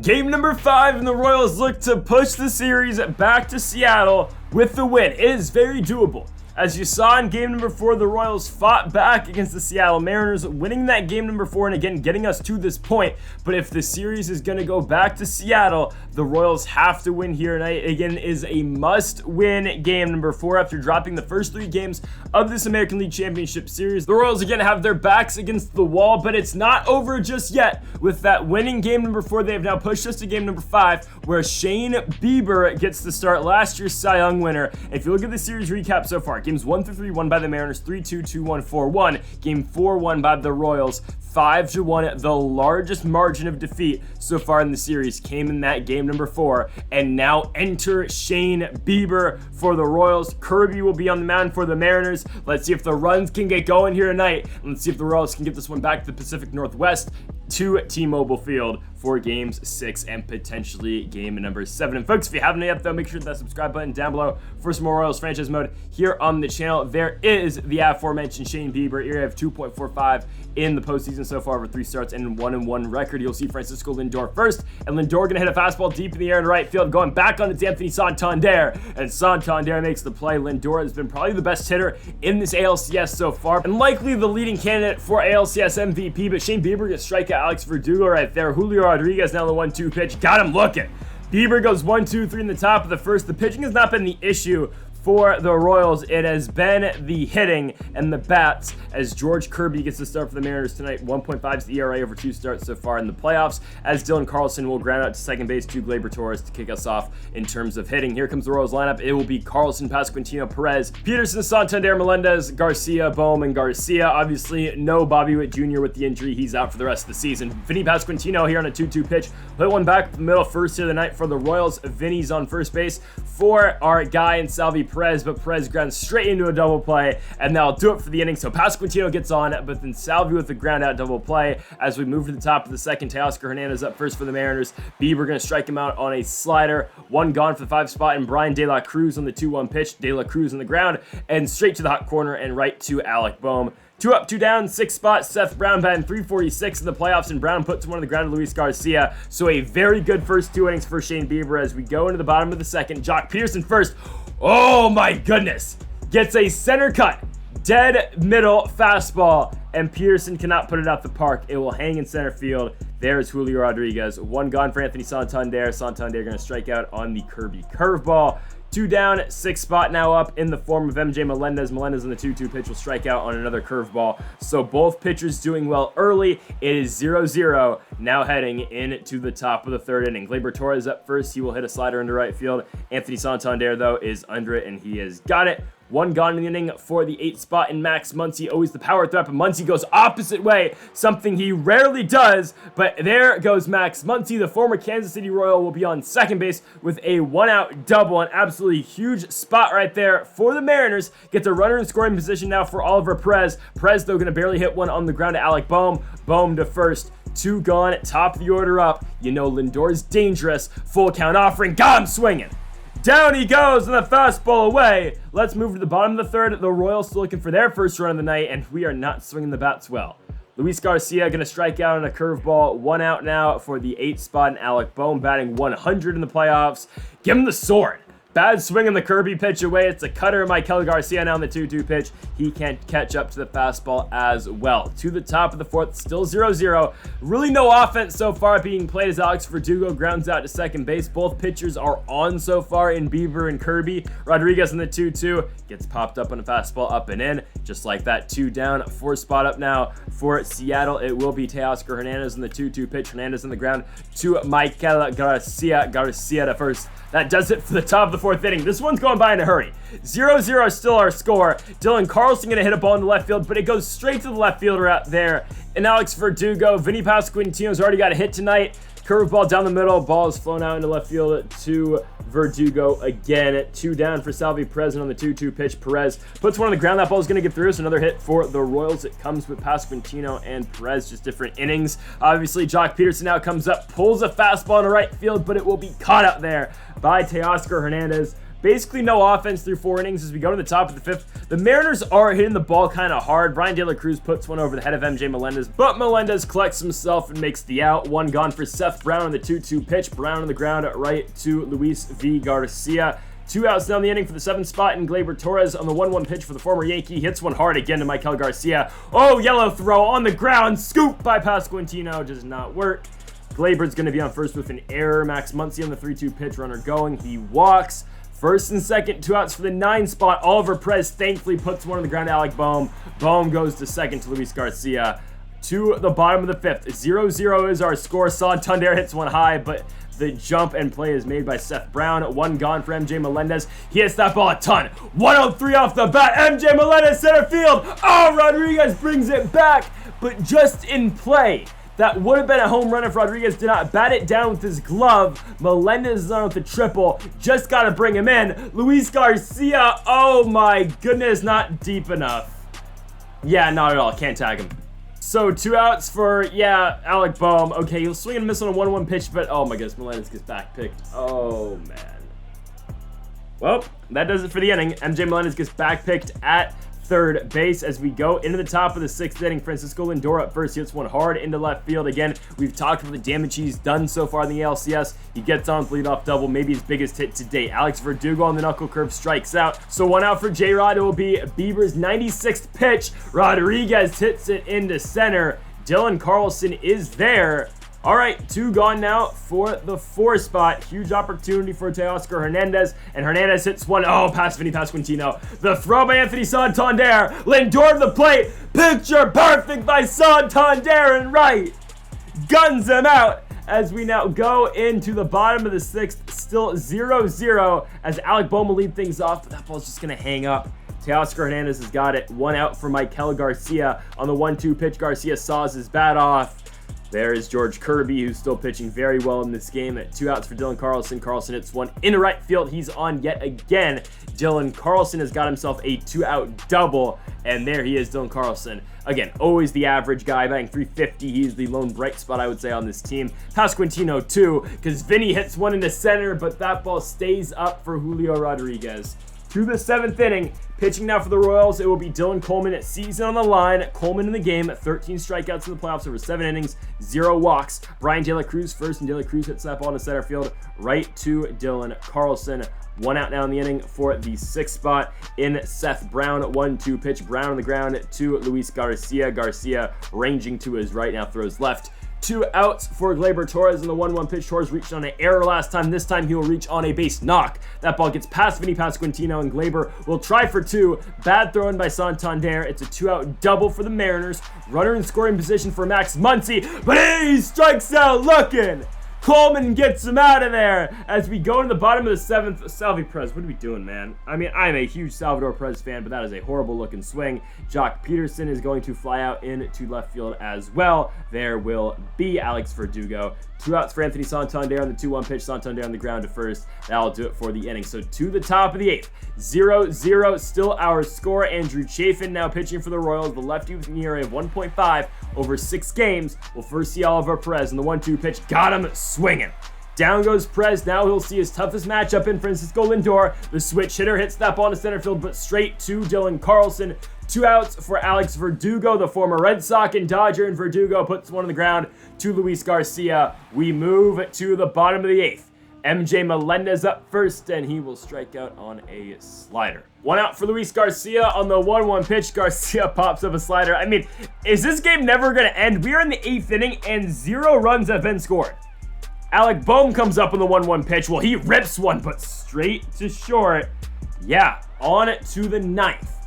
Game number 5, and the Royals look to push the series back to Seattle with the win. It is very doable. As you saw in game number 4, the Royals fought back against the Seattle Mariners, winning that game number 4 and again getting us to this point. But if the series is going to go back to Seattle, the Royals have to win here tonight. Again, is a must-win game number 4 after dropping the first 3 games of this American League Championship Series. The Royals again have their backs against the wall, but it's not over just yet. With that winning game number 4, they have now pushed us to game number 5, where Shane Bieber gets to start, last year's Cy Young winner. And if you look at the series recap so far, games 1 through 3 won by the Mariners, 3-2, 2-1, 4-1. Game 4 won by the Royals, 5-1. The largest margin of defeat so far in the series came in that game number 4. And now enter Shane Bieber for the Royals. Kirby will be on the mound for the Mariners. Let's see if the runs can get going here tonight. Let's see if the Royals can get this one back to the Pacific Northwest to T-Mobile Field for games 6 and potentially game number 7. And folks, if you haven't yet though, make sure to hit that subscribe button down below for some more Royals franchise mode here on the channel. There is the aforementioned Shane Bieber. Area of 2.45 in the postseason so far over 3 starts and 1-1 record. You'll see Francisco Lindor first, and Lindor gonna hit a fastball deep in the air in right field, going back on its Anthony Santander, and Santander makes the play. Lindor has been probably the best hitter in this ALCS so far, and likely the leading candidate for ALCS MVP, but Shane Bieber gets strikeout Alcs Verdugo right there. Julio Rodriguez now the 1-2 pitch, got him looking. Bieber goes 1-2-3 in the top of the first. The pitching has not been the issue for the Royals. It has been the hitting and the bats, as George Kirby gets the start for the Mariners tonight. 1.5 is the ERA over 2 starts so far in the playoffs, as Dylan Carlson will ground out to second base to Gleyber Torres to kick us off in terms of hitting. Here comes the Royals lineup. It will be Carlson, Pasquantino, Perez, Peterson, Santander, Melendez, Garcia, Bohm, and Garcia. Obviously, no Bobby Witt Jr. with the injury. He's out for the rest of the season. Vinny Pasquantino here on a 2-2 pitch. Hit one back up the middle, first hit of the night for the Royals. Vinny's on first base for our guy in Salvi Perez, but Perez grounds straight into a double play, and that'll do it for the inning. So Pasquantino gets on, but then Salvi with the ground out double play. As we move to the top of the second, Teoscar Hernandez up first for the Mariners. Bieber gonna strike him out on a slider. One gone for the 5 spot, and Brian De La Cruz on the 2-1 pitch. De La Cruz on the ground, and straight to the hot corner and right to Alec Bohm. 2 up, 2 down, 6 spot. Seth Brown batting .346 in the playoffs, and Brown puts one on the ground to Luis Garcia. So a very good first 2 innings for Shane Bieber as we go into the bottom of the second. Jock Peterson first. Oh my goodness. Gets a center cut, dead middle fastball, and Peterson cannot put it out the park. It will hang in center field. There's Julio Rodriguez. 1 gone for Anthony Santander. Santander going to strike out on the Kirby curveball. 2 down, 6 spot now up in the form of MJ Melendez. Melendez on the 2-2 pitch will strike out on another curveball. So both pitchers doing well early. It is 0-0 now heading into the top of the 3rd inning. Gleyber Torres up first. He will hit a slider into right field. Anthony Santander, though, is under it, and he has got it. 1 gone in the inning for the 8 spot in Max Muncy. Always the power threat, but Muncy goes opposite way, something he rarely does. But there goes Max Muncy. The former Kansas City Royal will be on second base with a 1-out double. An absolutely huge spot right there for the Mariners. Gets a runner in scoring position now for Oliver Perez. Perez, though, going to barely hit one on the ground to Alec Bohm. Bohm to first. 2 gone, top of the order up. You know Lindor's dangerous. Full count offering. Got him swinging. Down he goes, and the fastball away. Let's move to the bottom of the 3rd. The Royals still looking for their first run of the night, and we are not swinging the bats well. Luis Garcia going to strike out on a curveball. 1 out now for the 8 spot, and Alec Bohm batting 100 in the playoffs. Give him the sword. Bad swing on the Kirby pitch away. It's a cutter. Michael Garcia now on the 2-2 pitch. He can't catch up to the fastball as well. To the top of the 4th, still 0-0. Really no offense so far being played as Alex Verdugo grounds out to second base. Both pitchers are on so far in Bieber and Kirby. Rodriguez on the 2-2 gets popped up on a fastball up and in. Just like that, 2 down, 4 spot up now for Seattle. It will be Teoscar Hernandez on the 2-2 pitch. Hernandez on the ground to Michael Garcia. Garcia to first. That does it for the top of the 4th inning. This one's going by in a hurry. 0-0 still our score. Dylan Carlson going to hit a ball in the left field, but it goes straight to the left fielder out there. And Alex Verdugo, Vinny Pasquantino's already got a hit tonight. Curveball down the middle. Ball is flown out into left field to Verdugo again. 2 down for Salvi Perez on the 2-2 pitch. Perez puts one on the ground. That ball is going to get through. So another hit for the Royals. It comes with Pasquantino and Perez, just different innings. Obviously, Jock Peterson now comes up, pulls a fastball into right field, but it will be caught out there by Teoscar Hernandez. Basically no offense through 4 innings as we go to the top of the 5th. The Mariners are hitting the ball kind of hard. Brian De La Cruz puts one over the head of MJ Melendez, but Melendez collects himself and makes the out. 1 gone for Seth Brown on the 2-2 pitch. Brown on the ground right to Luis V. Garcia. 2 outs down the inning for the 7th spot, and Gleyber Torres on the 1-1 pitch for the former Yankee hits one hard again to Maikel Garcia. Oh, yellow throw on the ground. Scoop by Pasquantino. Does not work. Gleyber's going to be on first with an error. Max Muncy on the 3-2 pitch. Runner going. He walks. First and second, 2 outs for the 9 spot. Oliver Perez thankfully puts one on the ground to Alec Bohm. Bohm goes to second to Luis Garcia. To the bottom of the 5th. 0-0 is our score. Santander hits one high, but the jump and play is made by Seth Brown. 1 gone for MJ Melendez. He hits that ball a ton. 103 off the bat. MJ Melendez center field. Oh, Rodriguez brings it back, but just in play. That would have been a home run if Rodriguez did not bat it down with his glove. Melendez is on with the triple. Just got to bring him in. Luis Garcia, oh my goodness, not deep enough. Yeah, not at all. Can't tag him. So 2 outs for, Alec Bohm. Okay, he'll swing and miss on a 1-1 pitch, but oh my goodness, Melendez gets back picked. Oh, man. Well, that does it for the inning. MJ Melendez gets back picked at third base as we go into the top of the 6th inning. Francisco Lindor up first. He hits one hard into left field. Again, we've talked about the damage he's done so far in the ALCS. He gets on leadoff double, maybe his biggest hit to date. Alex Verdugo on the knuckle curve strikes out. So 1 out for J-Rod. It will be Bieber's 96th pitch. Rodriguez hits it into center. Dylan Carlson is there. All right, 2 gone now for the 4 spot. Huge opportunity for Teoscar Hernandez, and Hernandez hits one. Oh, past Vinny Pasquantino. The throw by Anthony Santander. Lindor to the plate. Picture perfect by Santander and right. Guns him out as we now go into the bottom of the 6th. Still 0-0 as Alec Bohm will lead things off, but that ball's just going to hang up. Teoscar Hernandez has got it. 1 out for Maikel Garcia. On the 1-2 pitch, Garcia saws his bat off. There is George Kirby, who's still pitching very well in this game. At 2 outs for Dylan Carlson. Carlson hits one into right field. He's on yet again. Dylan Carlson has got himself a 2-out double, and there he is, Dylan Carlson. Again, always the average guy, batting .350. He's the lone bright spot, I would say, on this team. Pasquantino, too, because Vinny hits one into center, but that ball stays up for Julio Rodriguez. To the 7th inning, pitching now for the Royals, it will be Dylan Coleman at season on the line. Coleman in the game, 13 strikeouts in the playoffs over 7 innings, 0 walks. Brian De La Cruz first, and De La Cruz hits that ball to center field right to Dylan Carlson. 1 out now in the inning for the 6th spot in Seth Brown. 1-2 pitch, Brown on the ground to Luis Garcia. Garcia ranging to his right, now throws left. 2 outs for Gleyber Torres in the 1-1 pitch. Torres reached on an error last time. This time he will reach on a base knock. That ball gets past Vinny Pasquantino, and Gleyber will try for 2. Bad throw in by Santander. It's a 2-out double for the Mariners. Runner in scoring position for Max Muncy, but he strikes out looking. Coleman gets him out of there as we go to the bottom of the 7th. Salvi Perez, what are we doing, man? I mean, I'm a huge Salvador Perez fan, but that is a horrible looking swing. Jock Peterson is going to fly out into left field as well. There will be Alex Verdugo. 2 outs for Anthony Santander on the 2-1 pitch. Santander on the ground to first. That'll do it for the inning. So to the top of the 8th. 0-0 still our score. Andrew Chafin now pitching for the Royals. The lefty with an ERA of 1.5 over 6 games. We'll first see Oliver Perez in the 1-2 pitch. Got him swinging. Down goes Perez. Now he'll see his toughest matchup in Francisco Lindor. The switch hitter hits that ball to center field, but straight to Dylan Carlson. 2 outs for Alex Verdugo, the former Red Sox and Dodger, and Verdugo puts one on the ground to Luis Garcia. We move to the bottom of the 8th. MJ Melendez up first, and he will strike out on a slider. 1 out for Luis Garcia on the 1-1 pitch. Garcia pops up a slider. I mean, is this game never going to end? We are in the 8th inning, and 0 runs have been scored. Alec Bohm comes up on the 1-1 pitch. Well, he rips one, but straight to short. Yeah, on to the 9th.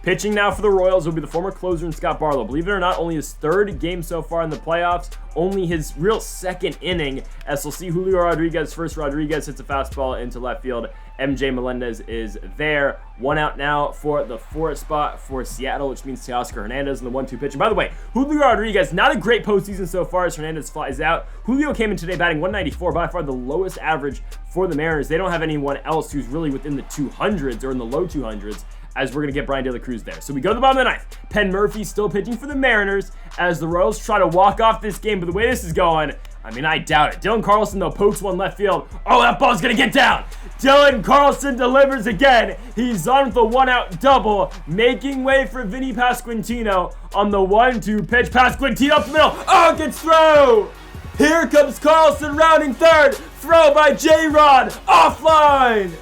Pitching now for the Royals will be the former closer in Scott Barlow. Believe it or not, only his 3rd game so far in the playoffs. Only his real 2nd inning. As we'll see Julio Rodriguez first. Rodriguez hits a fastball into left field. MJ Melendez is there. 1 out now for the 4th spot for Seattle, which means Teoscar Hernandez in the 1-2 pitch. And by the way, Julio Rodriguez, not a great postseason so far as Hernandez flies out. Julio came in today batting 194, by far the lowest average for the Mariners. They don't have anyone else who's really within the 200s or in the low 200s. As we're going to get Brian De La Cruz there. So we go to the bottom of the 9th. Penn Murphy still pitching for the Mariners as the Royals try to walk off this game. But the way this is going, I mean, I doubt it. Dylan Carlson, though, pokes one left field. Oh, that ball's going to get down. Dylan Carlson delivers again. He's on with a one-out double, making way for Vinny Pasquantino on the 1-2 pitch. Pasquantino up the middle. Oh, gets through. Here comes Carlson rounding third. Throw by J-Rod. Offline.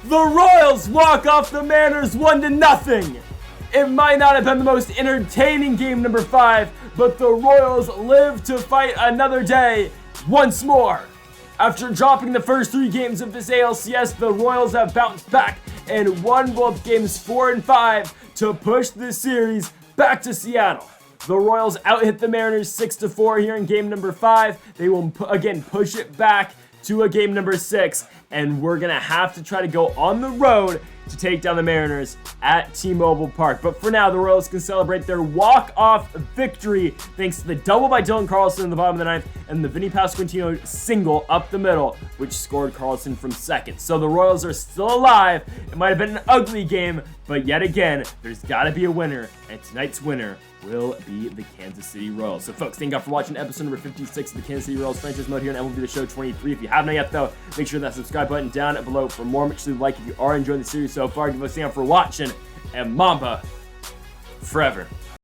The Royals walk off the Mariners 1-0. It might not have been the most entertaining game number 5, but the Royals live to fight another day once more. After dropping the first 3 games of this ALCS, the Royals have bounced back and won both games 4 and 5 to push this series back to Seattle. The Royals out-hit the Mariners 6-4 here in game number 5. They will again push it back to a game number 6, and we're gonna have to try to go on the road to take down the Mariners at T-Mobile Park. But for now, the Royals can celebrate their walk-off victory thanks to the double by Dylan Carlson in the bottom of the 9th and the Vinny Pasquantino single up the middle, which scored Carlson from second. So the Royals are still alive. It might have been an ugly game, but yet again, there's got to be a winner, and tonight's winner will be the Kansas City Royals. So folks, thank you for watching episode number 56 of the Kansas City Royals franchise mode here on MLB The Show 23. If you haven't yet though, make sure that subscribe button down below for more. Make sure you like if you are enjoying the series so far. Give us a hand for watching, and Mamba forever.